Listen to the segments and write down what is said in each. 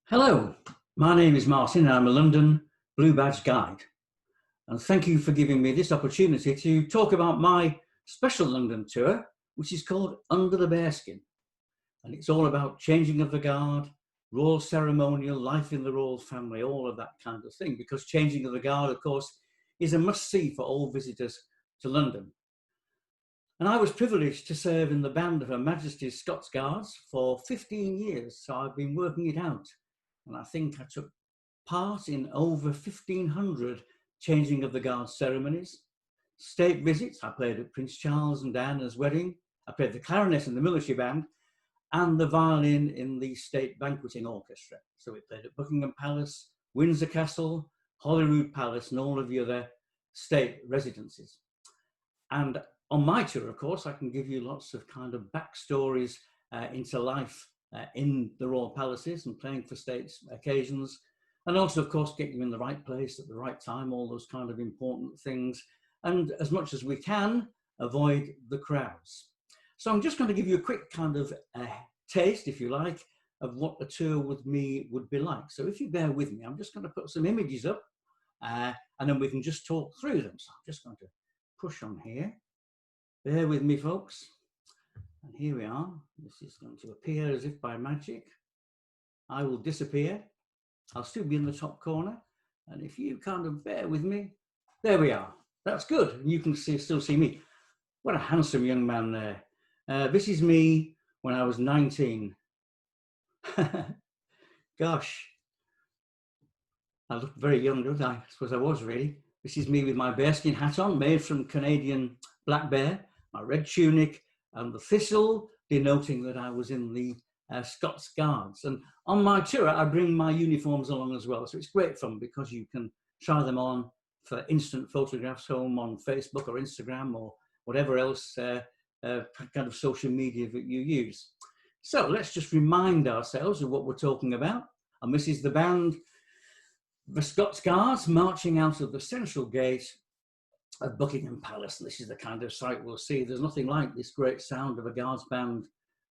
Hello, my name is Martin and I'm a London Blue Badge Guide. And thank you for giving me this opportunity to talk about my special London tour, which is called Under the Bearskin. And it's all about changing of the guard, royal ceremonial, life in the royal family, all of that kind of thing, because changing of the guard, of course, is a must-see for all visitors to London. And I was privileged to serve in the band of Her Majesty's Scots Guards for 15 years, so I've been working it out. And I think I took part in over 1,500 changing of the guard ceremonies, state visits. I played at Prince Charles and Diana's wedding. I played the clarinet in the military band and the violin in the state banqueting orchestra. So we played at Buckingham Palace, Windsor Castle, Holyrood Palace, and all of the other state residences. And on my tour, of course, I can give you lots of kind of backstories into life in the royal palaces and playing for states occasions, and also, of course, get you in the right place at the right time, all those kind of important things, and as much as we can, avoid the crowds. So I'm just going to give you a quick kind of taste, if you like, of what a tour with me would be like. So if you bear with me, I'm just going to put some images up and then we can just talk through them. So I'm just going to push on here. Bear with me, folks. And here we are. This is going to appear as if by magic. I will disappear. I'll still be in the top corner. And if you kind of bear with me, there we are. That's good. And you can still see me. What a handsome young man there. This is me when I was 19. Gosh. I look very young, don't I? I suppose I was really. This is me with my bearskin hat on, made from Canadian black bear, my red tunic, and the thistle, denoting that I was in the Scots Guards. And on my tour, I bring my uniforms along as well. So it's great fun because you can try them on for instant photographs home on Facebook or Instagram or whatever else kind of social media that you use. So let's just remind ourselves of what we're talking about. And this is the band, the Scots Guards, marching out of the central gate at Buckingham Palace. This is the kind of sight we'll see. There's nothing like this great sound of a guards band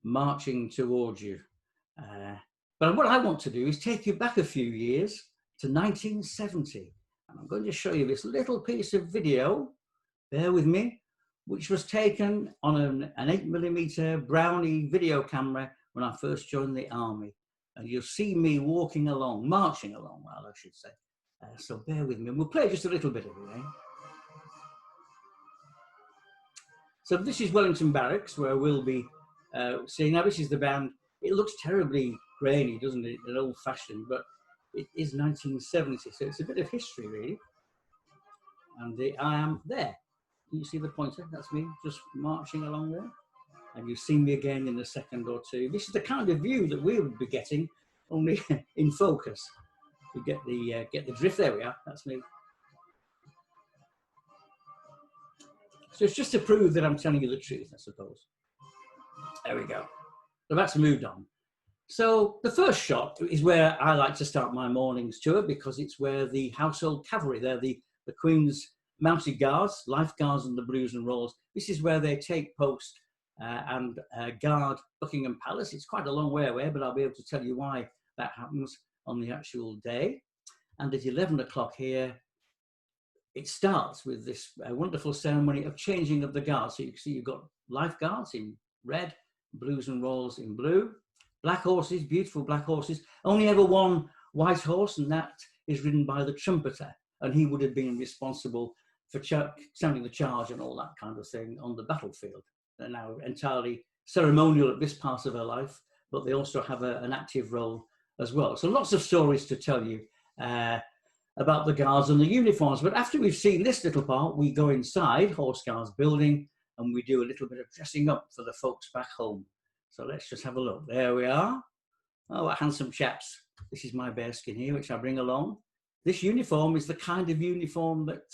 marching towards you. But what I want to do is take you back a few years to 1970. And I'm going to show you this little piece of video, bear with me, which was taken on an 8mm Brownie video camera when I first joined the army. And you'll see me walking along, marching along, well, I should say. So bear with me. And we'll play just a little bit of it, eh? So this is Wellington Barracks, where we'll be seeing. Now this is the band. It looks terribly grainy, doesn't it? And old-fashioned, but it is 1970, so it's a bit of history, really. And I am there. Can you see the pointer? That's me, just marching along there. And you've seen me again in a second or two. This is the kind of view that we would be getting, only in focus. We get the drift. There we are. That's me. So it's just to prove that I'm telling you the truth, I suppose. There we go. So that's moved on. So the first shot is where I like to start my morning's tour because it's where the household cavalry, they're the Queen's mounted guards, life guards and the blues and rolls. This is where they take post and guard Buckingham Palace. It's quite a long way away, but I'll be able to tell you why that happens on the actual day. And at 11 o'clock here, it starts with this wonderful ceremony of changing of the guards. So you can see you've got life guards in red, blues and rolls in blue, black horses, beautiful black horses. Only ever one white horse, and that is ridden by the trumpeter. And he would have been responsible for sounding the charge and all that kind of thing on the battlefield. They're now entirely ceremonial at this part of her life, but they also have an active role as well. So lots of stories to tell you about the guards and the uniforms. But after we've seen this little part, we go inside Horse Guards building and we do a little bit of dressing up for the folks back home. So let's just have a look. There we are. Oh, what handsome chaps. This is my bearskin here, which I bring along. This uniform is the kind of uniform that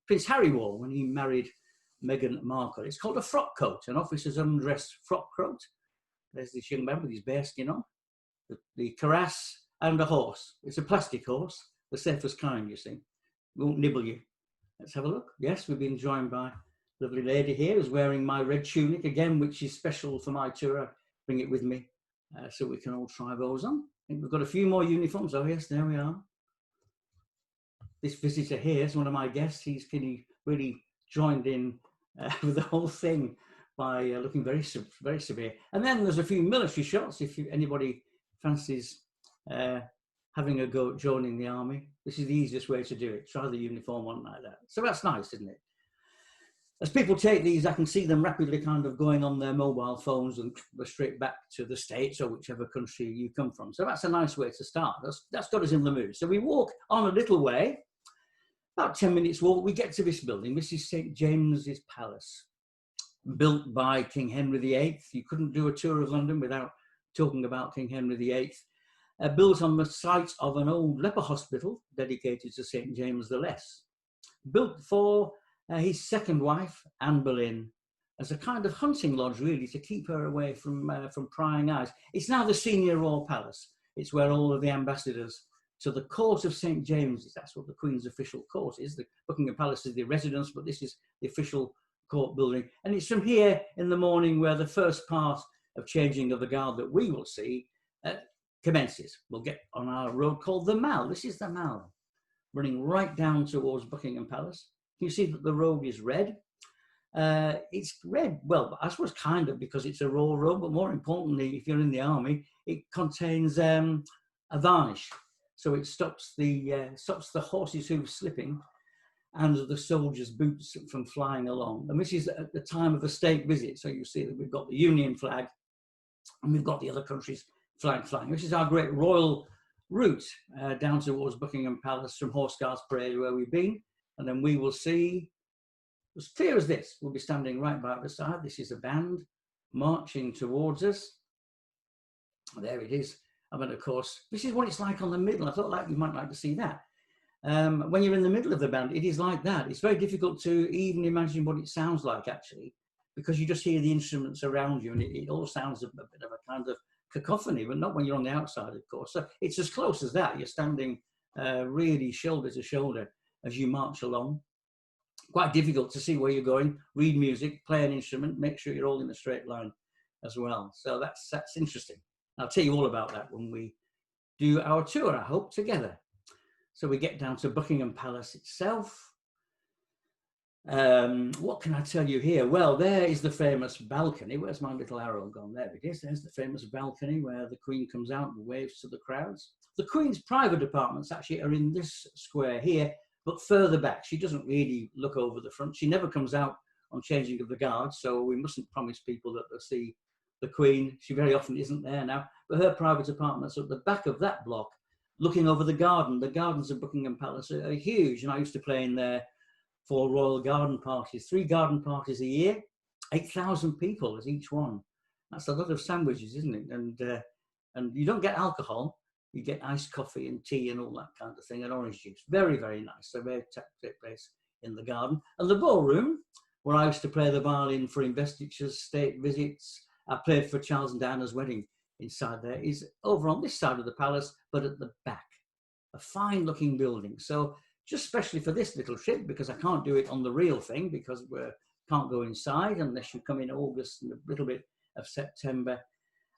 Prince Harry wore when he married Meghan Markle. It's called a frock coat, an officer's undress frock coat. There's this young man with his bearskin on, the cuirass and a horse. It's a plastic horse. The safest kind, you see. Won't nibble you. Let's have a look. Yes, we've been joined by a lovely lady here who's wearing my red tunic again, which is special for my tour. I bring it with me so we can all try those on. think we've got a few more uniforms. Oh yes, there we are. This visitor here is one of my guests. He's really joined in with the whole thing by looking very severe. And then there's a few military shots if anybody fancies having a go at joining the army. This is the easiest way to do it. Try the uniform on like that. So that's nice, isn't it? As people take these, I can see them rapidly kind of going on their mobile phones and straight back to the States or whichever country you come from. So that's a nice way to start. That's got us in the mood. So we walk on a little way, about 10 minutes walk, we get to this building. This is St. James's Palace, built by King Henry VIII. You couldn't do a tour of London without talking about King Henry VIII. Built on the site of an old leper hospital dedicated to St. James the Less. Built for his second wife, Anne Boleyn, as a kind of hunting lodge, really, to keep her away from prying eyes. It's now the Senior Royal Palace. It's where all of the ambassadors to the court of St. James's, that's what the Queen's official court is. The Buckingham Palace is the residence, but this is the official court building. And it's from here in the morning where the first part of changing of the guard that we will see commences. We'll get on our road called the Mall. This is the Mall, running right down towards Buckingham Palace. You see that the road is red. It's red, well, I suppose kind of because it's a raw road, but more importantly, if you're in the army, it contains a varnish. So it stops the horses' hooves slipping and the soldiers' boots from flying along. And this is at the time of a state visit. So you see that we've got the Union flag and we've got the other countries' flag flying. This is our great royal route down towards Buckingham Palace from Horse Guards Parade, where we've been. And then we will see, as clear as this, we'll be standing right by the side. This is a band marching towards us. There it is. And then, of course, this is what it's like on the middle. I thought you might like to see that. When you're in the middle of the band, it is like that. It's very difficult to even imagine what it sounds like, actually, because you just hear the instruments around you, and it all sounds a bit of a kind of cacophony, but not when you're on the outside, of course. So it's as close as that. You're standing really shoulder to shoulder as you march along. Quite difficult to see where you're going, read music, play an instrument, make sure you're all in a straight line as well. So that's interesting. I'll tell you all about that when we do our tour, I hope, together. So we get down to Buckingham Palace itself. What can I tell you here? Well, there is the famous balcony. Where's my little arrow gone? There it is. There's the famous balcony where the Queen comes out and waves to the crowds. The Queen's private apartments actually are in this square here, but further back. She doesn't really look over the front. She never comes out on changing of the guards, so we mustn't promise people that they'll see the Queen. She very often isn't there now, but her private apartments are at the back of that block, looking over the garden. The gardens of Buckingham Palace are huge, and I used to play in there for royal garden parties, 3 garden parties a year, 8,000 people at each one. That's a lot of sandwiches, isn't it? And you don't get alcohol. You get iced coffee and tea and all that kind of thing, and orange juice. Very, very nice. So very take place in the garden. And the ballroom, where I used to play the violin for investitures, state visits. I played for Charles and Diana's wedding inside there, is over on this side of the palace, but at the back. A fine looking building. So just especially for this little trip, because I can't do it on the real thing, because we can't go inside unless you come in August and a little bit of September.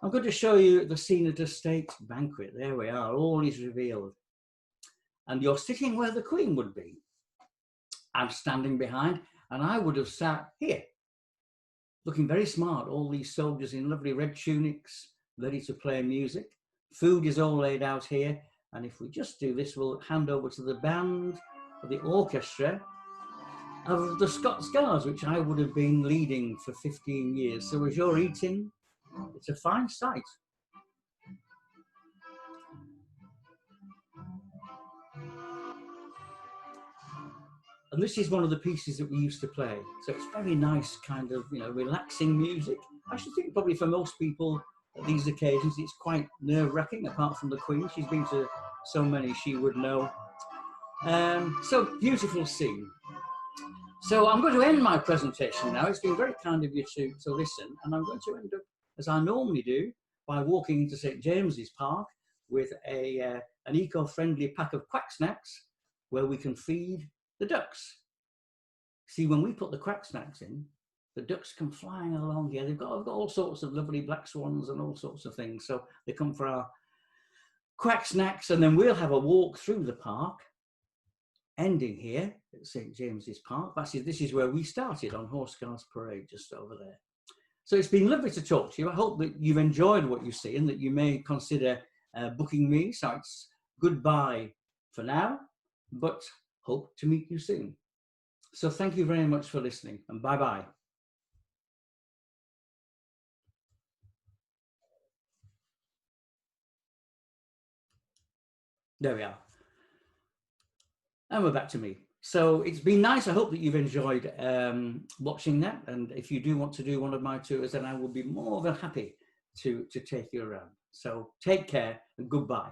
I'm going to show you the scene at a state banquet. There we are, all is revealed. And you're sitting where the Queen would be. I'm standing behind, and I would have sat here, looking very smart, all these soldiers in lovely red tunics, ready to play music. Food is all laid out here, and if we just do this, we'll hand over to the band, or the orchestra, of the Scots Guards, which I would have been leading for 15 years. So as you're eating, it's a fine sight. And this is one of the pieces that we used to play. So it's very nice, kind of, relaxing music. I should think probably for most people at these occasions, it's quite nerve-wracking, apart from the Queen. She's been to so many, she would know. So beautiful scene. So I'm going to end my presentation now. It's been very kind of you to listen. And I'm going to end up, as I normally do, by walking into St. James's Park with an eco-friendly pack of quack snacks where we can feed the ducks. See, when we put the quack snacks in, the ducks come flying along here. I've got all sorts of lovely black swans and all sorts of things. So they come for quack snacks, and then we'll have a walk through the park, ending here at St James's Park. Actually, this is where we started on Horse Cars Parade, just over there. So it's been lovely to talk to you. I hope that you've enjoyed what you see and that you may consider booking me. So it's goodbye for now, but hope to meet you soon. So thank you very much for listening, and bye-bye. There we are. And we're back to me. So it's been nice. I hope that you've enjoyed watching that. And if you do want to do one of my tours, then I will be more than happy to take you around. So take care and goodbye.